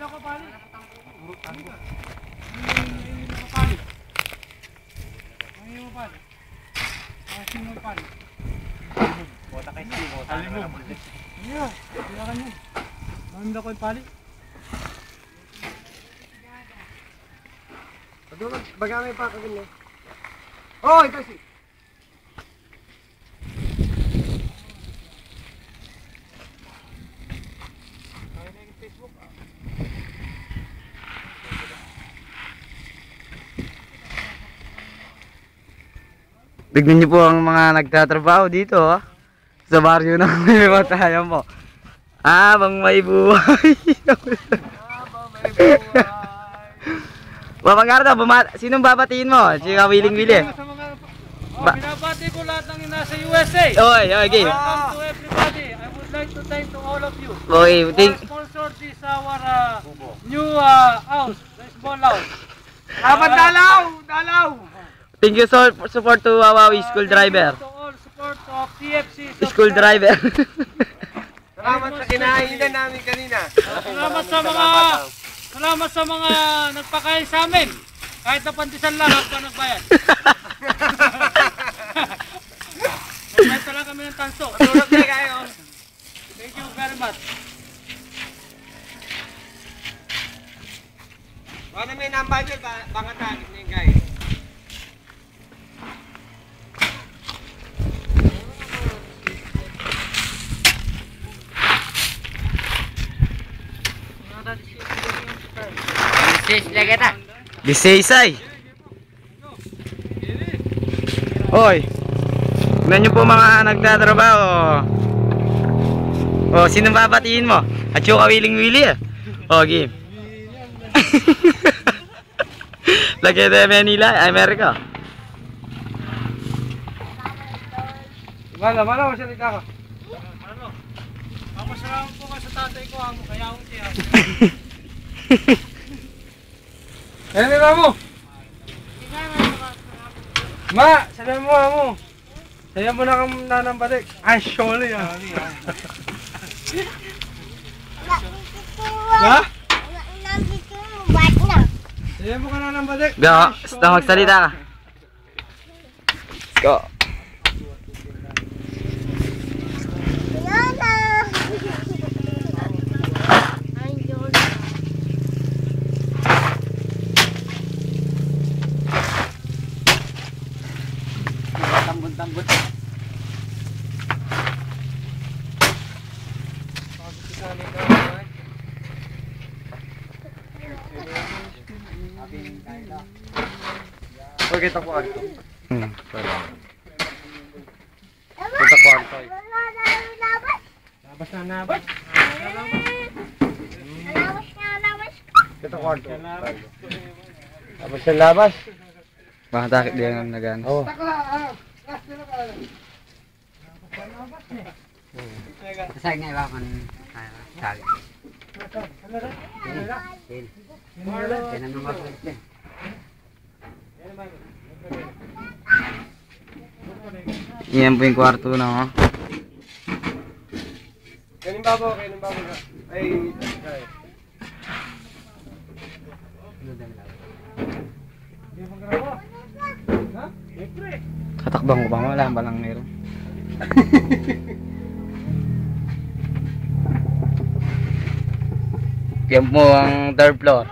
ako pali. Nakapali. Ang mo pali. Ang sino pali. Bota kay Steve, bota. Alimog. Iya, silakan niyo. Mamimila ko yung pali. Bagamay pa kagin niya. Oh, ito si. Tignan niyo po ang mga nagtatrabaho dito, oh. Sa baryo ng may matayan mo. Habang may buhay. Mapangarap sinong babatiin mo? Si Willing Willie. Binabati ko lahat ng nasa USA. Oy, game. Welcome to everybody. I would like to thank to all of you. Oy, Our sponsor this our new house, the small house. Dalaw! thank you so support to Wawawi school driver. To all support of TFC. School driver. Salamat sa kinahingan namin kanina. Salamat sa mga nagpakain sa amin. Kahit na pantisan lang ako nagbayad. Nagbayad lang kami ng tanso. Tulog na kayo. Thank you very much. Wala may number nyo, bangat agad na yung guys. Gisaysay. Oy. Tignan niyo po mga nagtatrabaho. Oh, sino babatiin mo? At yung Willing Willie. Oh, game. Lagi de Manila, Amerika. Mana mo siya ka? Ano? Papasalamat po ka sa tatay ko, amo. Kaya ako siya. Ano ba mo? Ma, sabi mo amo. Saya mo na kang nanambalik. Ay, surely ah. Ha? Saya mo ka nanambalik. Go, basta magsalita ka. Let's go. Tambot. Okay, kita kwarto. Kita kwarto. Labas na nabas. Kita kwarto. Labas na labas. Baka takit din ang nagano. Oo. Saya nga iba kan sali. Tinan mo masulit din. Yan po yung kwarto na, oh. Kanin babo ka. Ay, Katakbang ko pa, wala ba lang meron? Yan po ang third floor.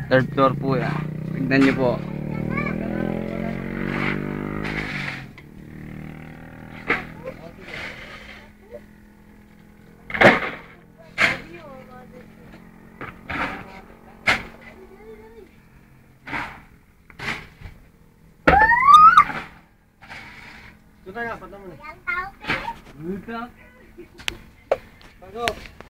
Third floor po yan. Tignan nyo po.